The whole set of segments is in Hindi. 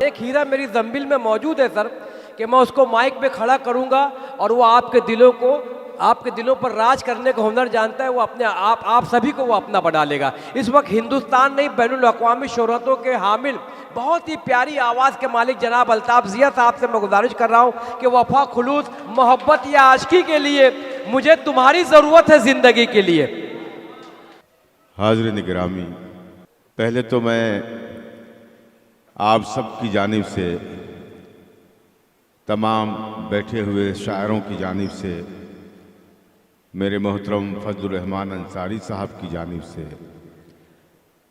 एक हीरा मेरी जंबिल में मौजूद है सर, कि मैं उसको माइक पे खड़ा करूंगा और वो आपके दिलों पर राज करने का हुनर जानता है। वो अपने आप सभी को वो अपना बना लेगा। इस वक्त हिंदुस्तान नहीं, बैनुल अक़वामी शोहरतों के हामिल बहुत ही प्यारी आवाज़ के मालिक जनाब अल्ताफ़ ज़िया साहब से मैं गुजारिश कर रहा हूँ कि वफा, खुलूस, मोहब्बत या आशिकी के लिए मुझे तुम्हारी ज़रूरत है ज़िंदगी के लिए। हाज़िरीन गिरामी, पहले तो मैं आप सब की जानिब से, तमाम बैठे हुए शायरों की जानिब से, मेरे मोहतरम फजलुर रहमान अंसारी साहब की जानिब से,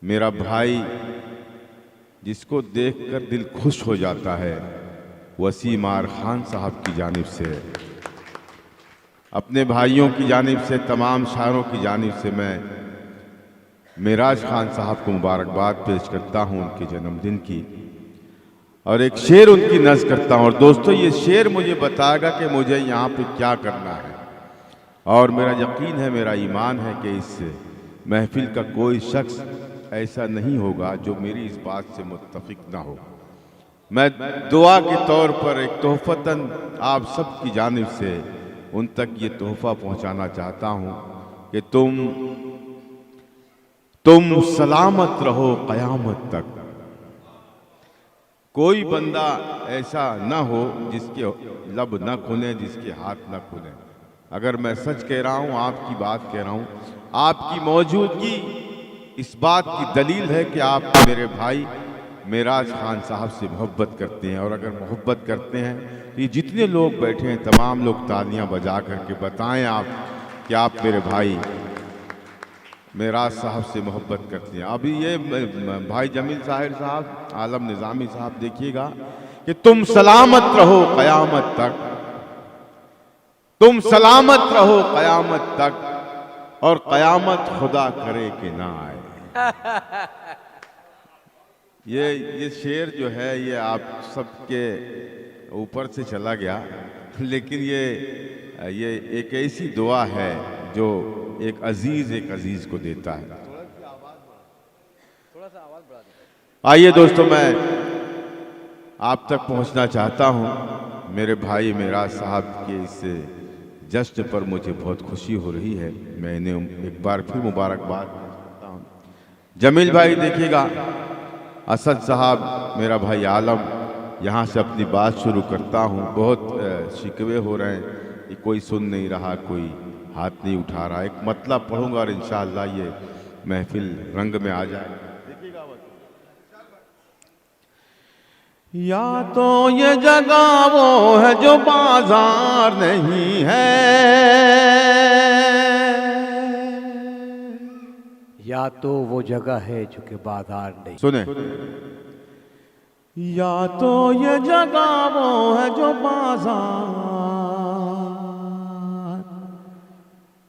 मेरा भाई जिसको देखकर दिल खुश हो जाता है वसीम आर खान साहब की जानिब से, अपने भाइयों की जानिब से, तमाम शायरों की जानिब से मैं मेराज खान साहब को मुबारकबाद पेश करता हूँ उनके जन्मदिन की, और एक शेर उनकी नज़्म करता हूँ। और दोस्तों, ये शेर मुझे बताएगा कि मुझे यहाँ पे क्या करना है, और मेरा यकीन है, मेरा ईमान है कि इस महफिल का कोई शख्स ऐसा नहीं होगा जो मेरी इस बात से मुत्तफिक ना हो। मैं दुआ के तौर पर एक तोहफ़तन आप सब की जानिब से उन तक ये तोहफ़ा पहुँचाना चाहता हूँ कि तुम सलामत रहो क़यामत तक। कोई बंदा ऐसा ना हो जिसके लब ना खुले, जिसके हाथ ना खुले। अगर मैं सच कह रहा हूँ, आपकी बात कह रहा हूँ, आपकी मौजूदगी इस बात की दलील है कि आप मेरे भाई मेराज खान साहब से मोहब्बत करते हैं। और अगर मोहब्बत करते हैं तो ये जितने लोग बैठे हैं तमाम लोग तालियां बजा करके बताएं आप कि आप मेरे भाई मेराज साहब से मोहब्बत करते हैं। अभी ये भाई जमील साहिर साहब, आलम निज़ामी साहब, देखिएगा कि तुम सलामत रहो क़यामत तक, तुम सलामत रहो क़यामत तक, और क़यामत खुदा करे कि ना आए। ये शेर जो है ये आप सबके ऊपर से चला गया, लेकिन ये एक ऐसी दुआ है जो एक अजीज को देता है। आइए दोस्तों, मैं आप तक पहुंचना चाहता हूं। मेरे भाई मेराज साहब के इस जश्न पर मुझे बहुत खुशी हो रही है। मैं इन्हें एक बार फिर मुबारकबाद देता हूं। जमील भाई देखिएगा, असद साहब, मेरा भाई आलम, यहाँ से अपनी बात शुरू करता हूँ। बहुत शिकवे हो रहे हैं कि कोई सुन नहीं रहा, कोई हाथ नहीं उठा रहा। एक मतलब पढ़ूंगा और इंशाअल्लाह ये महफिल रंग में आ जाए। या तो ये जगह वो है जो बाजार नहीं है, या तो वो जगह है जो कि बाजार नहीं। सुने, या तो ये जगह वो है जो बाजार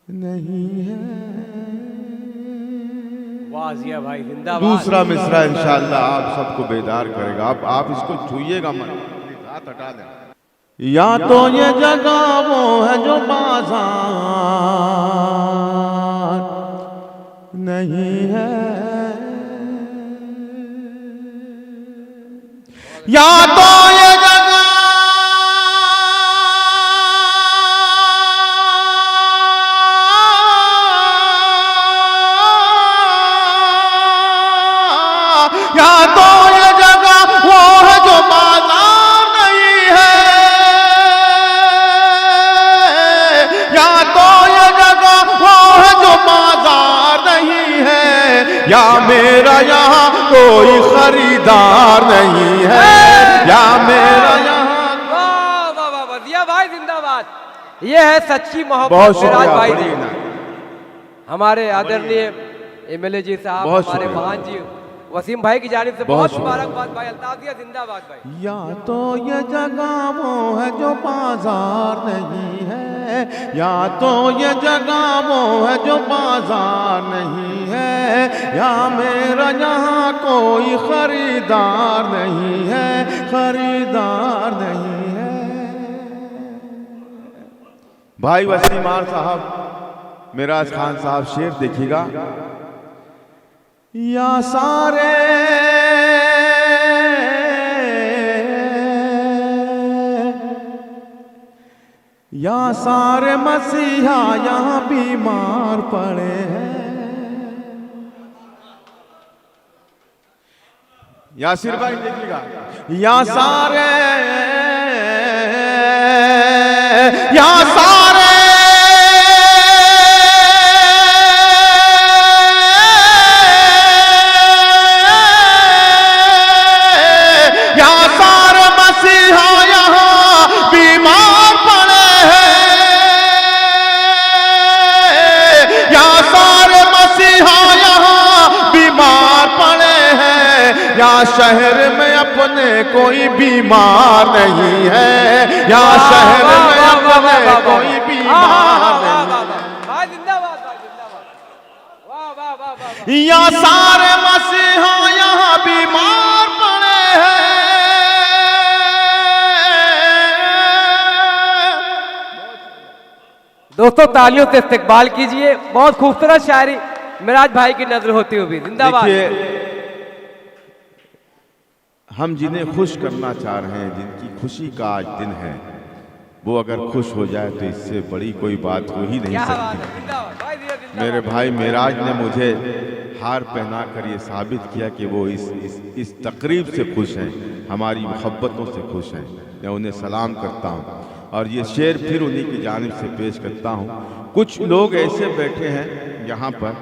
नहीं है। वाह ज़िया भाई, जिंदाबाद। दूसरा मिसरा इंशाअल्लाह आप सबको बेदार करेगा। आप इसको छूइएगा मत, हाथ हटा दें। या तो ये जगह वो है जो बाजार नहीं है, या तो ये जगह वो है जो बाजार नहीं है, या तो ये जगह वो है जो बाजार नहीं है, या मेरा यहाँ कोई खरीदार नहीं है, या मेरा यहाँ। वाह वाह वाह वाह, ज़िया भाई जिंदाबाद। ये है सच्ची मोहब्बत। बहुत मेराज शुक्रिया, भाई बड़ी जी, ना। हमारे आदरणीय एमएलए जी साहब, बहुत हमारे शुक्रिया। महान जी वसीम भाई की जानिब से बहुत बहुत शुक्रिया। मुबारकबाद भाई। अल्ताफ़ ज़िया जिंदाबाद भाई। या तो ये जगह वो है जो बाजार नहीं है, या तो ये जगह वो है जो बाजार नहीं है, या मेरा यहाँ कोई खरीदार नहीं है, खरीदार नहीं है। भाई वसीम आर साहब, मेराज खान साहब, शेर देखिएगा। या सारे या सारे मसीहा यहाँ बीमार पड़े हैं। यासिर भाई देखिएगा, या सारे मसीहा यहाँ बीमार पड़े हैं। या सारे मसीहा यहाँ बीमार पड़े हैं। या शहर में अपने कोई बीमार नहीं है। या शहर में अपने कोई बीमार नहीं। या सारे मसीहा यहाँ बीमार पड़े हैं। दोस्तों तालियों से इस्तकबाल कीजिए। बहुत खूबसूरत शायरी मिराज भाई की नजर होती हुई। जिंदाबाद। हम जिन्हें खुश करना चाह रहे हैं, जिनकी खुशी का आज दिन है, वो अगर खुश हो जाए तो इससे बड़ी कोई बात हो ही नहीं सकती। मेरे भाई मिराज ने मुझे हार पहनाकर ये साबित किया कि वो इस तकरीब से खुश हैं, हमारी मोहब्बतों से खुश हैं। मैं उन्हें सलाम करता हूँ और ये शेर फिर उन्हीं की जानिब से पेश करता हूँ। कुछ लोग ऐसे बैठे हैं यहाँ पर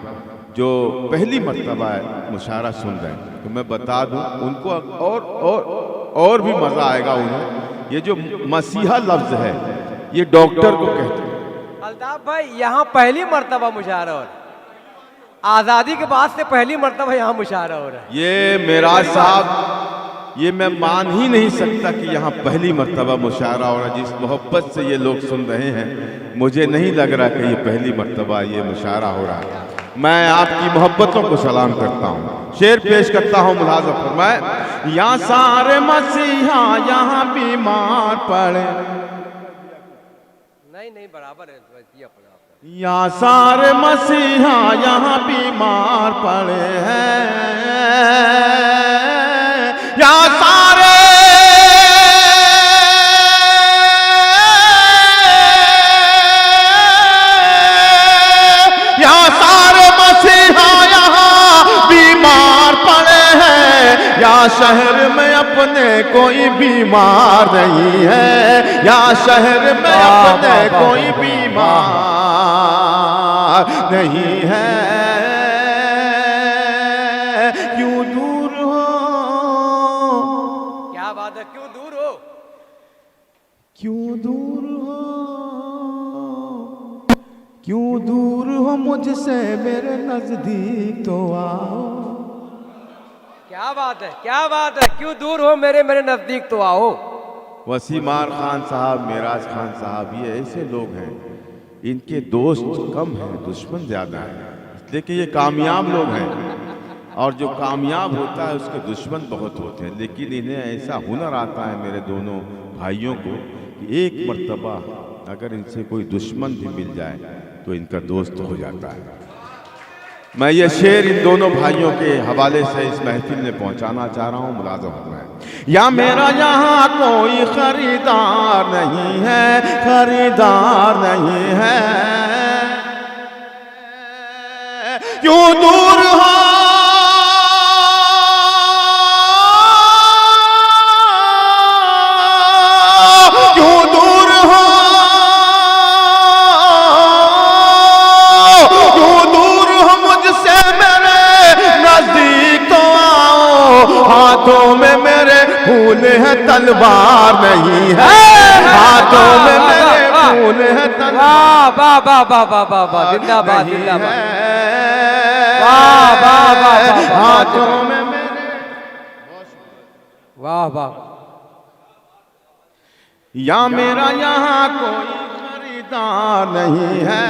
जो पहली मर्तबा मुशायरा सुन रहे हैं, तो मैं बता दूँ उनको और भी मज़ा आएगा उन्हें। ये जो मसीहा लफ्ज़ है ये डॉक्टर को कहते हैं। अल्ताफ भाई यहाँ पहली मर्तबा मुशायरा हो रहा है, आज़ादी के बाद से पहली मर्तबा यहाँ मुशायरा हो रहा है। ये मिराज साहब, ये मैं मान ही नहीं सकता कि यहाँ पहली मर्तबा मुशायरा हो रहा है। जिस मोहब्बत से ये लोग सुन रहे हैं, मुझे नहीं लग रहा कि ये पहली मर्तबा ये मुशायरा हो रहा है। मैं आपकी मोहब्बतों को सलाम करता हूँ। शेर पेश करता हूँ, मुलाज़ा फरमाए। या सारे मसीहा यहाँ बीमार पड़े। नहीं बराबर है। या सारे मसीहा यहाँ बीमार पड़े हैं। या सारे मसीहा यहाँ बीमार पड़े हैं। या शहर में अपने कोई बीमार नहीं है। या शहर में अपने कोई बीमार नहीं है। क्यों दूर हो? क्या बात है, क्यों दूर हो? क्यों दूर हो? क्यों दूर हो मुझसे, मेरे नजदीक तो आओ। क्या बात है, क्या बात है। क्यों दूर हो मेरे नजदीक तो आओ। वसीमार खान साहब, मिराज खान साहब, ये ऐसे लोग हैं, इनके दोस्त कम हैं, दुश्मन ज़्यादा हैं। लेकिन ये कामयाब लोग हैं, और जो कामयाब होता है उसके दुश्मन बहुत होते हैं। लेकिन इन्हें ऐसा हुनर आता है मेरे दोनों भाइयों को कि एक मर्तबा अगर इनसे कोई दुश्मन भी मिल जाए तो इनका दोस्त हो जाता है। मैं ये शेर इन दोनों भाइयों के हवाले से इस महफिल में पहुंचाना चाह रहा हूँ। मुलाज़म है। या मेरा यहाँ कोई खरीदार नहीं है, खरीदार नहीं है। क्यों दूर हो? क्यों दूर हो? क्यों दूर हो मुझसे, मेरे नजदीक तो आओ। हाथों में मेरे फूल है, तलवार नहीं है। हाथों में मेरे फूल है, वाह वाह वाह वाह वाह वाह वाह। जिंदाबाद जिंदाबाद। वाह वाह वाह। हाथों में मेरे, वाह वाह। या मेरा यहाँ कोई खरीदार नहीं है।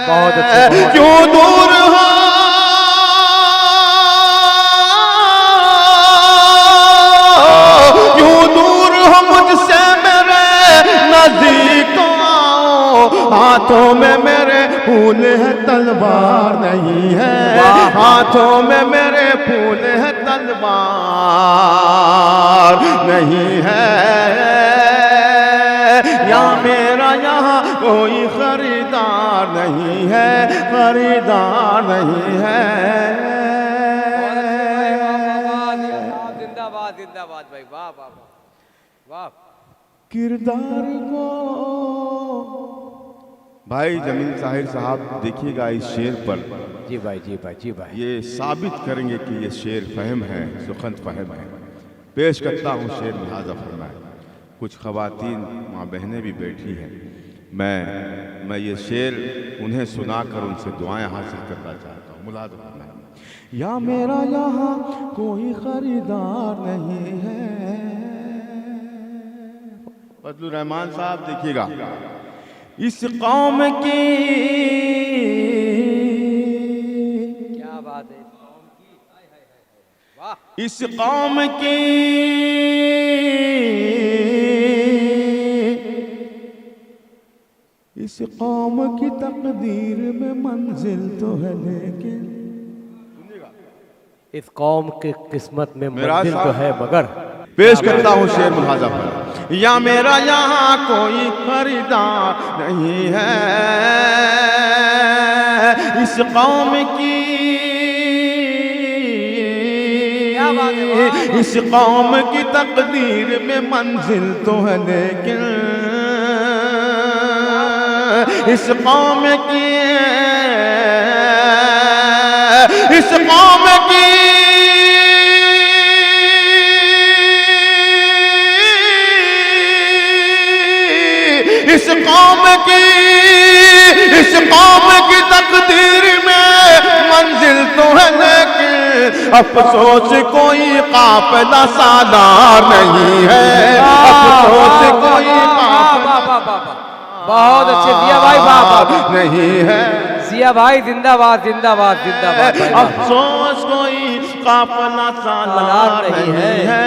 बहुत अच्छा। क्यों दूर हो? क्यों दूर हो मुझसे, मेरे नजदीक तो आओ। हाथों में मेरे फूल है, तलवार नहीं है। हाथों में मेरे फूल है, तलवार नहीं है। जिंदाबाद भाई, वाह वाह वाह वाह। किरदार को भाई जमील ताहिर साहब देखिएगा इस शेर पर, जी भाई जी भाई जी भाई। ये साबित करेंगे कि ये शेर फहम है, सुखंत फहम है। पेश करता हूँ शेर, लिहाजा फरमाए। कुछ ख़वातीन माँ बहनें भी बैठी हैं, मैं ये शेर उन्हें सुनाकर उनसे दुआएं हासिल करना चाहता हूँ। मुलाज़ फरमाए। या मेरा यहाँ कोई खरीदार नहीं है। फजलुर रहमान साहब देखिएगा, इस कौम की क्या बात है, वाह। इस कौम की इस कौम की तकदीर में मंजिल तो है, लेकिन इस कौम की किस्मत में मेरा मंजिल तो है, मगर पेश करता हूँ शेर मुलाजा पर। या मेरा यहाँ कोई खरीदार नहीं है, इस कौम की इस कौम की तकदीर में मंजिल तो है, लेकिन इस कौम की इस कौम की इस कौम की तकदीर में मंजिल तो है, लेकिन अफसोस कोई काफिला सालार नहीं है। अफसोस कोई बहुत अच्छे जिया भाई, वाह वाह नहीं है। जिया भाई जिंदाबाद जिंदाबाद जिंदाबाद। अफसोस कोई काफिला सालार नहीं है।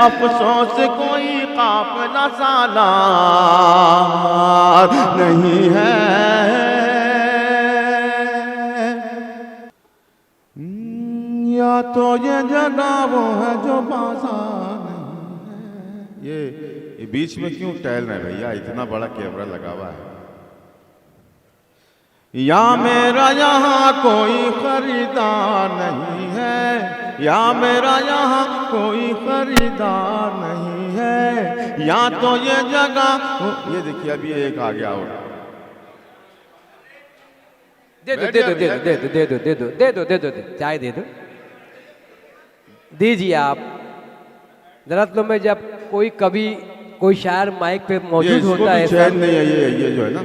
अफसोस कोई काफिला सालार नहीं है। या तो ये जगह वो है जो बाजार नहीं है। ये बीच में क्यों टहल रहे भैया, इतना बड़ा कैमरा लगा हुआ है। या मेरा यहाँ कोई खरीदार नहीं है, या मेरा यहाँ कोई खरीदार नहीं है। या तो ये जगह, ये देखिए अभी एक आ गया और दे दो दे दो दे दो दे दो दे दो दे दो दे दो दे दो चाय दे दो, दीजिए आप। दरअसल में जब कोई कवि कोई शायर माइक पे मौजूद होता है, चैन नहीं है। ये जो है ना,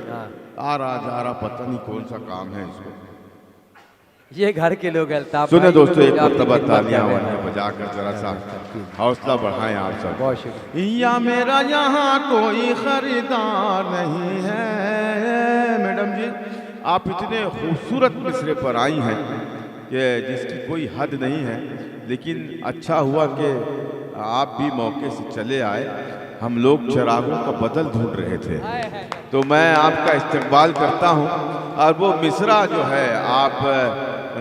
हाँ, आ रहा जा रहा, पता नहीं कौन सा काम है इसको। ये घर के लोग अल्ताफ सुने भाई, दोस्तों, एक आपकी मरतबा खिदमत तालियां कर रहे हैं। बजाकर जरा सा हौसला बढ़ाएं आप सब। बहुत शुक्रिया। या मेरा यहाँ कोई खरीदार नहीं है। मैडम जी, आप इतने खूबसूरत मिसरे पर आई हैं कि जिसकी कोई हद नहीं है, लेकिन अच्छा हुआ कि आप भी मौके से चले आए। हम लोग चिरागों का बदल ढूंढ रहे थे, तो मैं आपका इस्तकबाल करता हूँ। और वो मिसरा जो है आप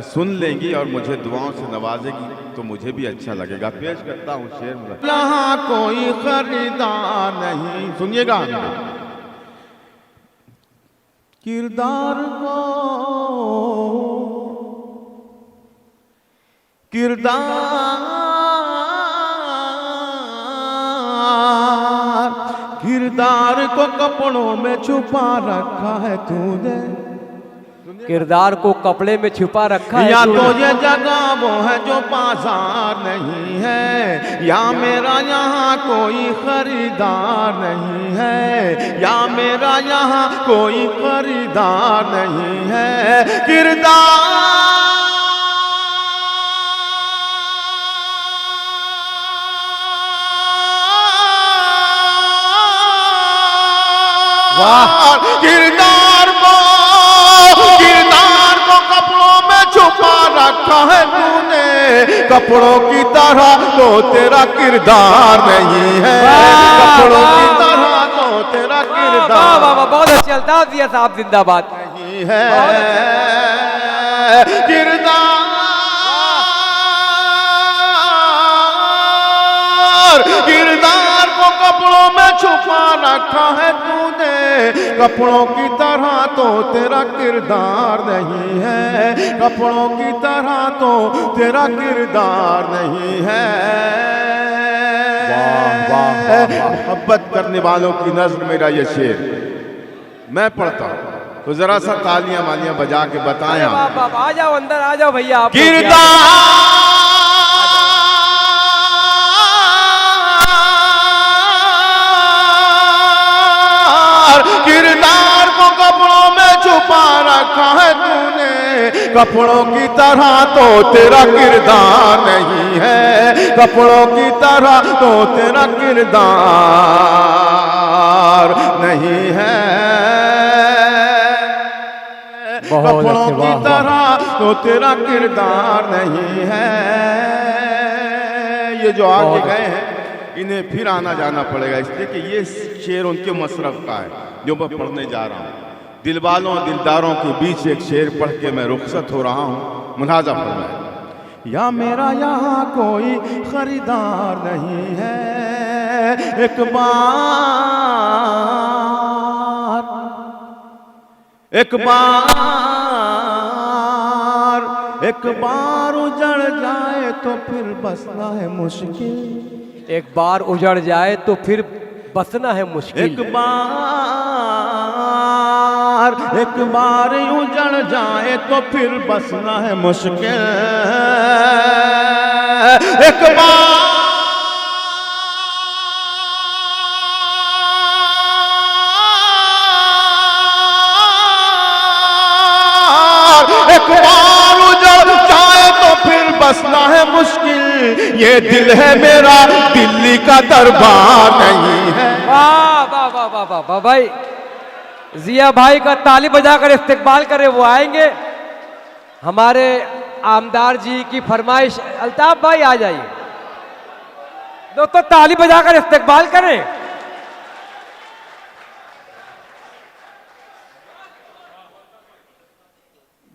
सुन लेंगी और मुझे दुआओं से नवाजेगी, तो मुझे भी अच्छा लगेगा। पेश करता हूँ शेर। यहाँ कोई खरीदार नहीं, सुनिएगा। किरदार को किरदार को कपड़ों में छुपा रखा है तूने। किरदार को कपड़े में छुपा रखा है। या तो ये जगह वो है जो बाजार नहीं है, या मेरा यहाँ कोई खरीदार नहीं है। या मेरा यहाँ कोई खरीदार नहीं है। किरदार किरदार को कपड़ों में छुपा रखा है तूने। कपड़ों की तरह तो तेरा किरदार नहीं है। कपड़ों की तरह तो तेरा किरदार बहुत अच्छे अल्ताफ दिया साहब, जिंदाबाद। नहीं है। किरदार को कपड़ों में छुपा रखा है तूने। कपड़ों की तरह तो तेरा किरदार नहीं है। कपड़ों की तरह तो तेरा किरदार नहीं है। मोहब्बत करने वालों की नज़र मेरा ये शेर मैं पढ़ता हूँ, तो जरा सा तालियां मालियां बजा के बताएं आप। बाप बाप, आ जाओ अंदर, आ जाओ भैया आप लोग। किरदार को कपड़ों में छुपा रखा है तूने, कपड़ों की तरह तो तेरा किरदार नहीं है, कपड़ों की तरह तो तेरा किरदार नहीं है, कपड़ों की तरह तो तेरा किरदार नहीं है। ये जो आगे गए हैं इन्हें फिर आना जाना पड़ेगा, इसलिए कि ये शेर उनके मसरफ का है जो मैं पढ़ने जा रहा हूँ। दिल वालों दिलदारों के बीच एक शेर पढ़ के मैं रुखसत हो रहा हूँ, मुलाजा फरमाए। या मेरा यहाँ कोई खरीदार नहीं है, एक बार उजड़ जाए तो फिर बसना है मुश्किल, एक बार उजड़ जाए तो फिर बसना है मुश्किल, एक बार उजड़ जाए तो फिर बसना है मुश्किल, एक बार उजड़ जाए तो फिर बसना है मुश्किल, ये दिल है मेरा दिल्ली का दरबार नहीं है। वाह वाह वाह वाह वाह वाह भाई, जिया भाई का ताली बजाकर इस्तेकबाल करें, वो आएंगे। हमारे आमदार जी की फरमाइश, अल्ताफ भाई आ जाइए दोस्तों, ताली बजाकर इस्तेकबाल करें।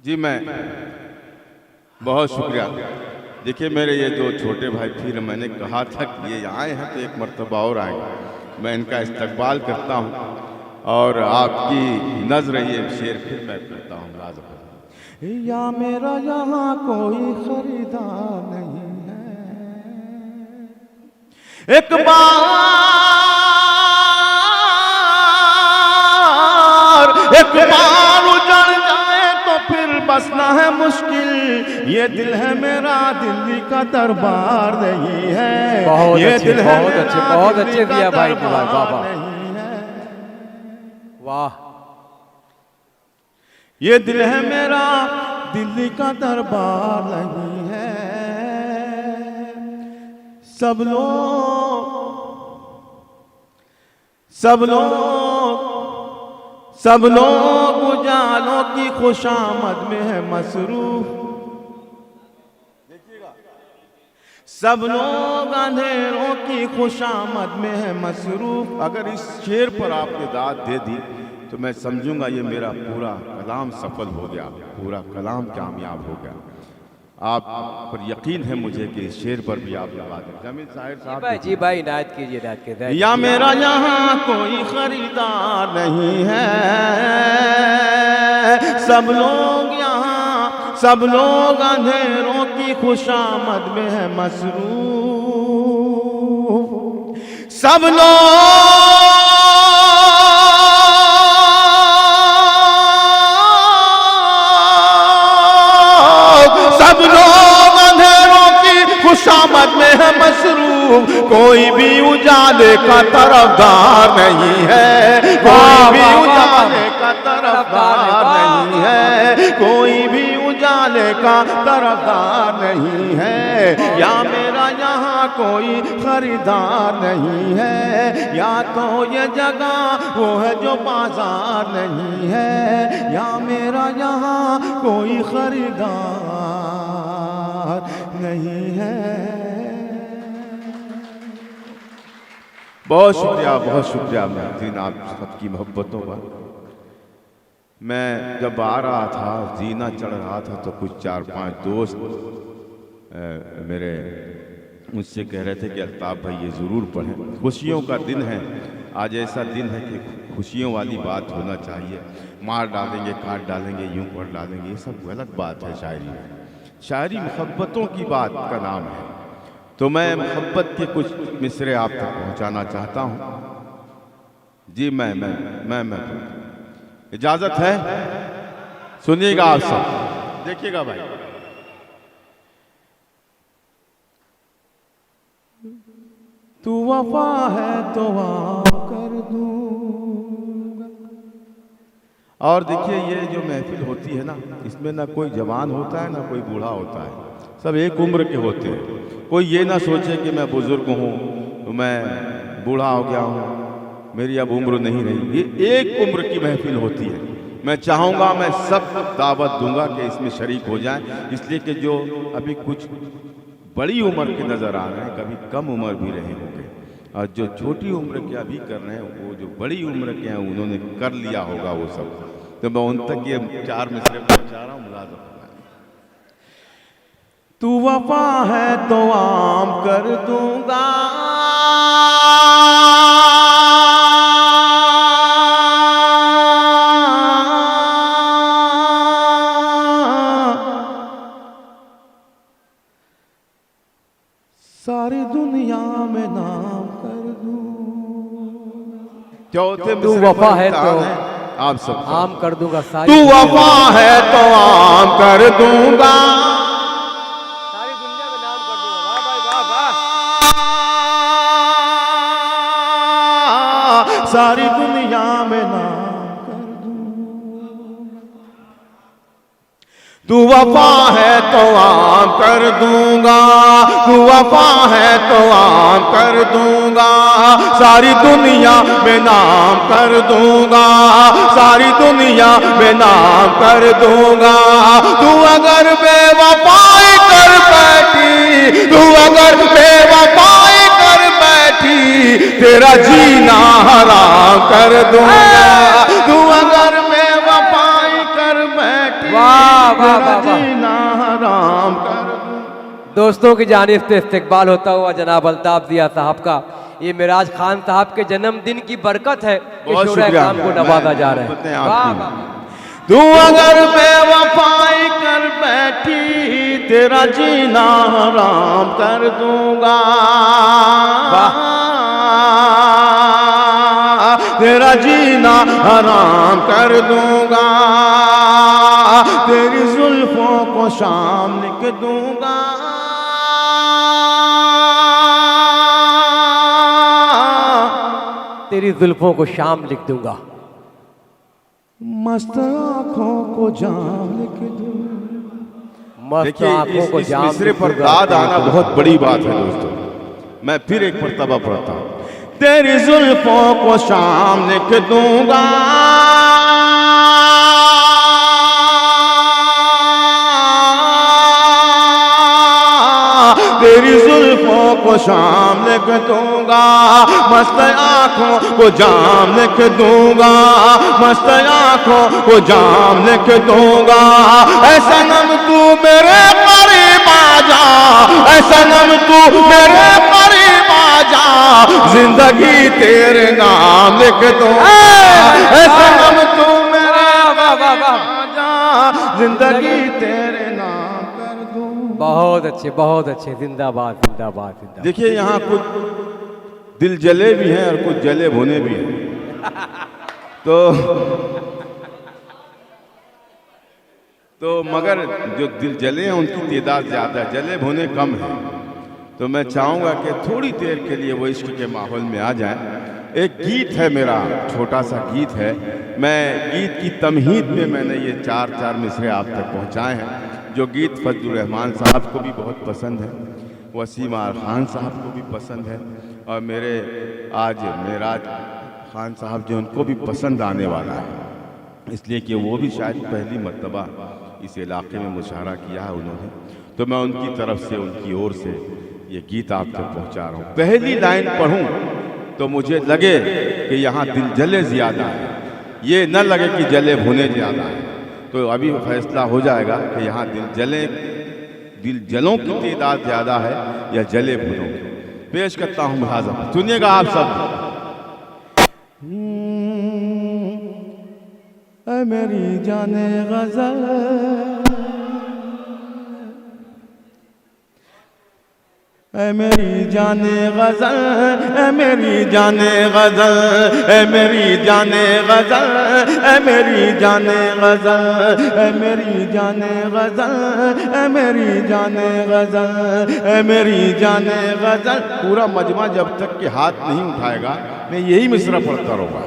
जी मैं बहुत शुक्रिया। देखिए मेरे ये दो छोटे भाई, फिर मैंने कहा था कि ये आए हैं तो एक मर्तबा और आएंगे, मैं इनका इस्तकबाल करता हूँ और आपकी नज़र ये शेर फिर मैं करता हूँ। या मेरा यहाँ कोई खरीदार नहीं है, एक बार उजड़ जाए तो फिर बसना है मुश्किल, ये दिल है मेरा दिल्ली का दरबार नहीं है। बहुत ये अच्छे, दिल है बहुत अच्छे, बहुत अच्छे दिया भाई, वाह वाह वाह। ये दिल है मेरा दिल्ली का दरबार नहीं है। सब लोग उजालों की खुशामद में है मसरूफ, देखिएगा, सब लोग अंधेरों की खुशामद में है मसरूफ। अगर इस शेर पर आपने दाद दे दी तो मैं समझूंगा ये मेरा पूरा कलाम सफल हो गया, पूरा कलाम कामयाब हो गया। आप पर यकीन है मुझे कि इस शेर पर भी आप लगा दें। जमील साहिर साहब जी भाई इनायत कीजिए, इनायत कीजिए। या मेरा यहाँ कोई खरीदार नहीं है, सब लोग अंधेरों की खुशामद में है मसरूफ, सब लोग अंधेरों की खुशामद में है मसरूफ, कोई भी उजाले का तरफदार नहीं है, कोई भी उजाले का तरफदार नहीं है, कोई भी उजाले का तरफदार नहीं है। या मेरा यहाँ कोई खरीदार नहीं है, या तो ये जगह वो है जो बाजार नहीं है, या मेरा यहाँ कोई खरीदार नहीं है। बहुत शुक्रिया नाज़रीन आप सबकी मोहब्बतों पर। मैं जब आ रहा था, जीना चढ़ रहा था, तो कुछ 4-5 दोस्त मेरे मुझसे कह रहे थे कि अल्ताफ भाई ये ज़रूर पढ़ें, खुशियों का दिन है आज, ऐसा दिन है कि खुशियों वाली बात होना चाहिए। मार डालेंगे, काट डालेंगे, यूं पढ़ डालेंगे, ये सब गलत बात है। शायरी मोहब्बतों की बात का नाम है, तो मैं मोहब्बत के कुछ मिसरे आप तक पहुंचाना चाहता हूं। जी मैं इजाजत है? सुनिएगा आप सब, देखिएगा भाई। तू वफा है तो आप कर दूंगा। और देखिए, ये जो महफिल होती है ना, इसमें ना कोई जवान होता है ना कोई बूढ़ा होता है, सब एक उम्र के होते हैं। कोई ये ना सोचे कि मैं बुजुर्ग हूँ तो मैं बूढ़ा हो गया हूँ, मेरी अब उम्र नहीं रही। ये एक उम्र की महफिल होती है। मैं चाहूँगा, मैं सब दावत दूंगा कि इसमें शरीक हो जाएं, इसलिए कि जो अभी कुछ बड़ी उम्र के नज़र आ रहे हैं, कभी कम उम्र भी रहे होंगे, और जो छोटी उम्र के अभी कर रहे हैं, वो जो बड़ी उम्र के हैं उन्होंने कर लिया होगा वो सब। तो मैं उन तक ये 4 मिसरे पहुँचा रहा हूँ। मुलाज़ा तू वफा है तो आम कर दूंगा, सारी दुनिया में नाम कर दूंगा। चौथे तू वफा है तो आप सब आम कर दूंगा। सारी तू वफा है तो आम कर दूंगा, सारी दुनिया में नाम कर दूंगा। वाह भाई वाह वाह। सारी दुनिया में नाम कर दूंगा। तू वफा है तो आम कर दूंगा, तू वफा है तो आम कर दूंगा, सारी दुनिया में नाम कर दूंगा, सारी दुनिया में नाम कर दूंगा। तू अगर बेवफाई कर बैठी, तू अगर बेवफाई कर बैठी, तेरा जीना हराम कर दूंगा। तू अगर बेवफाई कर बैठी, वाह वाह वाह वाह। जीना हराम कर दूंगा। दोस्तों की जानिब से इस्तकबाल होता हुआ जनाब अल्ताफ जिया साहब का ये मिराज खान साहब के जन्मदिन की बरकत है कि बहुत शोरा शुक्रिया। काम को नवाजा जा रहा बताएं है। आपकी। वाह वाह। तू अगर बेवफाई कर बैठी, तेरा जीना हराम कर दूंगा। तेरा जीना हराम कर दूंगा, तेरी जुल्फों को शाम लिख दूंगा। तेरी जुल्फों को शाम लिख दूंगा, मस्त आंखों को जाम लिख दूंगा। मस्त देखिए, आंखों को इस जाम मिसरे लिख पर दूंगा। दाद आना बहुत बड़ी बात है दोस्तों। मैं फिर एक मर्तबा पढ़ता हूँ। तेरी जुल्फों को शाम लिख दूंगा, तेरी जुल्फों को शाम लिख दूंगा, मस्त आंखों को जाम लिख दूंगा, मस्त आंखों को जाम लिख दूंगा। ऐ सनम तू मेरे करीब आ जा, ऐ सनम तू मेरे करीब आ जा, जिंदगी तेरे नाम लिख दूंगा। ऐ सनम तू मेरे करीब आ जा, जिंदगी तेरे नाम कर दूं। बहुत अच्छे बहुत अच्छे। जिंदाबाद जिंदाबाद जिंदाबाद। देखिए, यहाँ कुछ दिल जले भी हैं और कुछ जले भुने भी हैं। तो मगर जो दिल जले हैं उनकी तादाद ज़्यादा है, जले भुने कम हैं। तो मैं चाहूँगा कि थोड़ी देर के लिए वो इश्क के माहौल में आ जाएं। एक गीत है मेरा, छोटा सा गीत है। मैं गीत की तमहीद में मैंने ये 4 मिसरे आप तक पहुँचाए हैं, जो गीत फजलुर रहमान साहब को भी बहुत पसंद है, वसीम आर खान साहब को भी पसंद है, और मेरे आज मेराज खान साहब जो उनको भी पसंद आने वाला है, इसलिए कि वो भी शायद पहली मर्तबा इस इलाके में मुशाहरा किया है उन्होंने। तो मैं उनकी तरफ से, उनकी ओर से ये गीत आप तक पहुँचा रहा हूँ। पहली लाइन पढ़ूँ तो मुझे लगे कि यहाँ दिल जले ज़्यादा है, ये न लगे कि जले भुने ज़्यादा है। तो अभी फैसला हो जाएगा कि यहाँ दिल जलों की तादाद ज़्यादा है या जले भुनों की। पेश करता हूँ मुलाज़ा, सुनिएगा आप सब। ऐ मेरी जाने गज़ल, ऐ मेरी जाने गजल, ऐ मेरी जाने गजल, ऐ मेरी जाने गजल, ऐ मेरी जाने गजल, ऐ मेरी जाने गजल, ऐ मेरी जाने गजल, ऐ मेरी जाने गजल। पूरा मजमा जब तक के हाथ नहीं उठाएगा मैं यही मिसरा पढ़ता रहूँगा।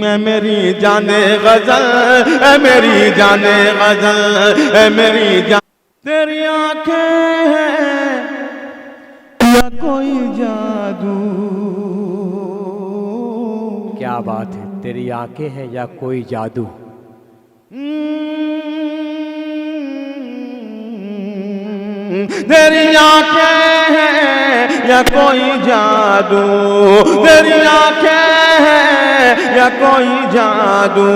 ऐ मेरी जाने गजल, ऐ मेरी जाने गजल, ऐ मेरी जान। तेरी आंखें हैं या कोई जादू। क्या बात है, तेरी आंखें हैं या कोई जादू। तेरी आंखें हैं या कोई जादू, तेरी आंखें हैं या कोई जादू,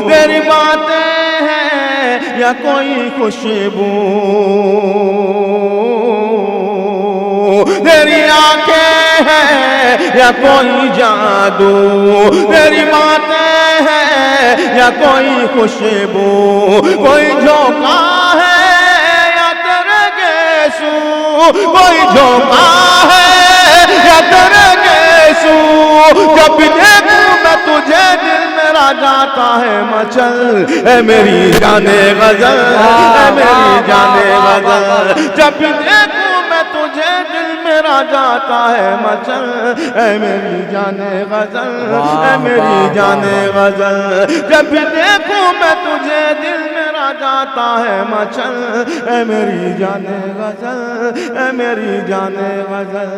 तेरी बातें हैं या कोई खुशबू। तेरी आंखें हैं या कोई जादू, तेरी बातें हैं या कोई खुशबू। कोई झोंका है या तेरे गेसू, कोई झोंका है या तेरे गेसू। जब भी देखूं मैं तुझे दिल मेरा जाता है मचल। ऐ मेरी जाने गजल, ऐ मेरी जाने गजल। जब भी देखूं मैं तुझे दिल मेरा जाता है मचल। ऐ मेरी जाने गजल, ऐ मेरी जाने गजल। जब भी देखूं मैं तुझे दिल मेरा जाता है मचल। ऐ मेरी जाने गजल, ऐ मेरी जाने गजल।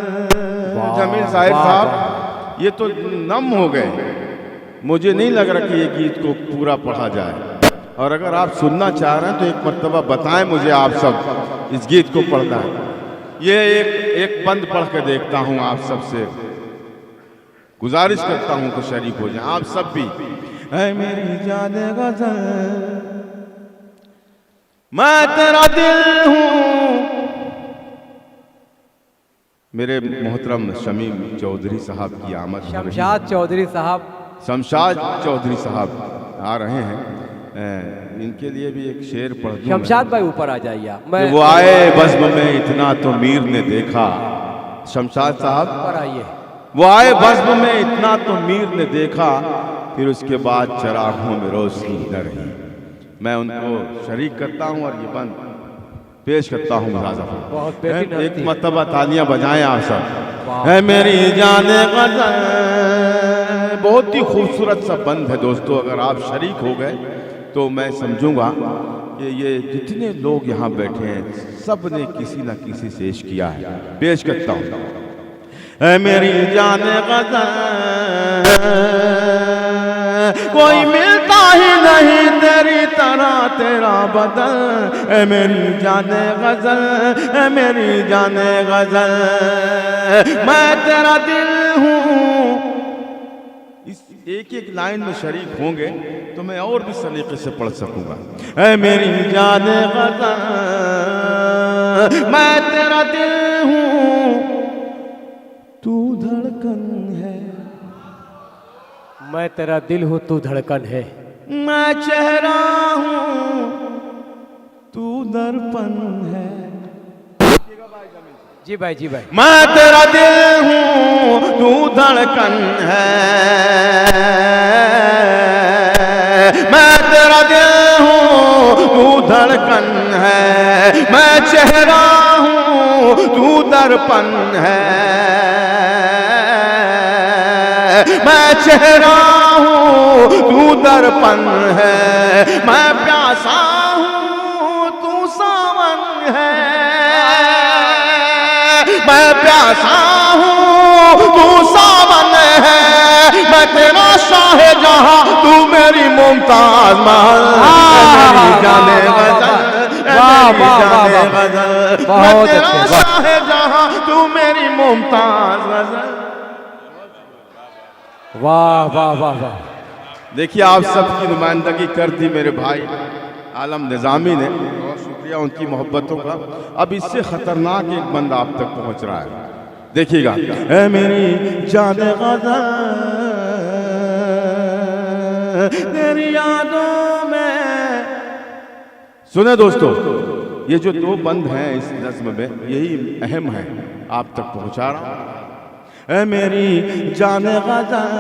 जमील साहब ये तो नम हो गए। मुझे नहीं लग रहा कि ये गीत को पूरा पढ़ा जाए, और अगर आप सुनना चाह रहे हैं तो एक मर्तबा बताएं मुझे, आप सब इस गीत को पढ़ना है। ये एक बंद पढ़ के देखता हूं, आप सबसे गुजारिश करता हूं कि शरीक हो जाएं आप सब भी। ऐ मेरी जाने गजल, मैं तेरा दिल हूं। मेरे मोहतरम शमीम चौधरी साहब की आमद, शमशाद चौधरी साहब, शमशाद चौधरी साहब आ रहे हैं। इनके लिए भी एक शेर पढ़ दूं। शमशाद भाई ऊपर आ जाइए आप। मैं वो आए बज़्म में इतना तो मीर ने देखा। शमशाद साहब ऊपर आइए। वो आए बज़्म में इतना तो मीर ने देखा, फिर उसके बाद चरागों में रोशनी न रही। मैं उनको शरीक करता हूँ और ये बंद पेश करता हूँ। बहुत एक मरतबा तालियां बजाएं आप सब। है मेरी जाने गजल, बहुत ही खूबसूरत सा बंद है दोस्तों। अगर आप शरीक हो गए तो मैं समझूंगा कि ये जितने लोग यहाँ बैठे हैं सब ने किसी न किसी से इश्क किया है। पेश करता हूँ। है मेरी जाने गजल, कोई मिलता ही नहीं तेरी तरह तेरा बदल। है मेरी जाने गजल, है मेरी जाने गजल, मैं तेरा दिल हूँ। इस एक एक लाइन में शरीक होंगे तो मैं और भी सलीके से पढ़ सकूंगा। है मेरी जाने गजल, मैं तेरा दिल हूँ, तू धड़कन है। मैं तेरा दिल हूँ, तू धड़कन है। मैं चेहरा हूँ, तू दर्पण है। जी भाई, जी भाई। मैं तेरा दिल हूँ, तू धड़कन है। मैं तेरा दिल हूँ, तू धड़कन है। मैं चेहरा हूँ, तू दर्पण है। मैं चेहरा हूँ, तू दर्पण है। मैं प्यासा हूँ, तू सावन है। मैं प्यासा हूँ, तू सावन है। मैं तेरा शाहजहां, तू मेरी मुमताज महल। मेरी जाने गजल, मेरी जाने गजल, मैं तेरा शाहजहां, तू मेरी मुमताज गजल। वाह वाह वाह वाह। देखिए आप सबकी नुमाइंदगी कर दी मेरे भाई आलम निज़ामी ने, बहुत शुक्रिया उनकी मोहब्बतों का। अब इससे खतरनाक एक बंदा आप तक पहुंच रहा है, देखिएगा। ऐ मेरी जाने गजल, तेरी यादों में। सुने दोस्तों, ये जो दो बंद हैं इस नज़्म में, यही अहम है, आप तक पहुंचा रहा हूं। ऐ मेरी जान गज़ल,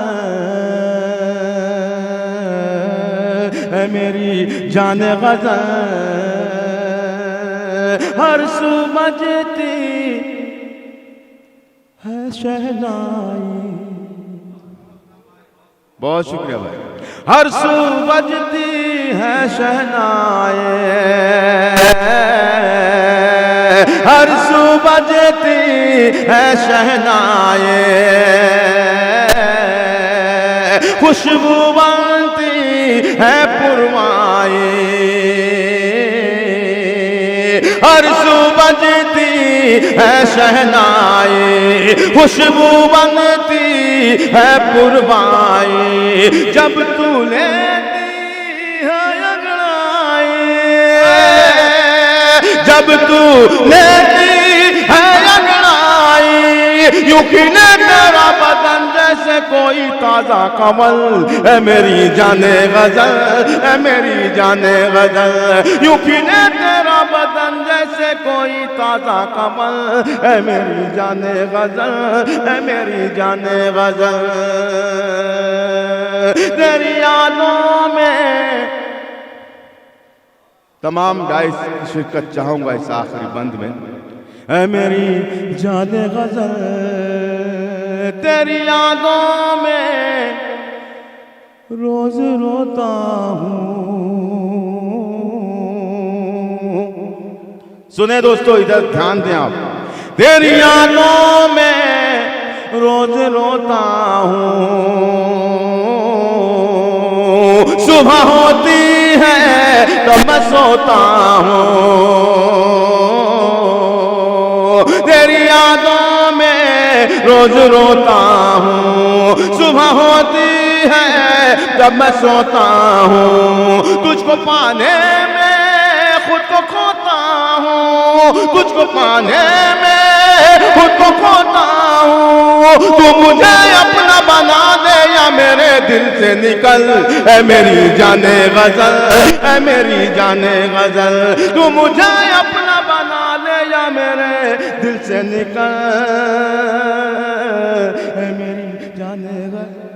ऐ मेरी जान गज़ल, हर सू बजती है शहनाई। बहुत शुक्रिया भाई। हर सू बजती है शहनाए, हर सू बजती है शहनाए, खुशबू बनती है पुरवाए, हर सू बजती है शहनाए, खुशबू बनती है पुरवाए, जब तू लेती है अंगड़ाई, जब तू लेती है अंगड़ाई, यूं खिले तेरा बदन जैसे कोई ताजा कमल। ऐ मेरी जाने गजल, ऐ मेरी जाने गजल, यूं खिले तेरा बदन जैसे कोई ताजा कमल। ऐ मेरी जाने गजल, ऐ मेरी जाने गजल, तेरी यादों में तमाम डाइस की शिरकत चाहूंगा इस आखिरी बंद में। ऐ मेरी जाने गजल, तेरी यादों में रोज रोता हूँ। सुने दोस्तों, इधर ध्यान दें आप। तेरी यादों में रोज रोता हूँ, सुबह होती है तो मैं सोता हूँ, तेरी यादों में रोज रोता हूँ, सुबह होती है जब मैं सोता हूँ, तुझको पाने में खुद को खोता हूँ, तुझको पाने में खुद को खोता हूँ, तू मुझे अपना बना दे या मेरे दिल से निकल। ऐ मेरी जाने गजल, ऐ मेरी जाने गजल, तू मुझे अपना बना ले या मेरे दिल से निकल। ऐ मेरी जाने गजल।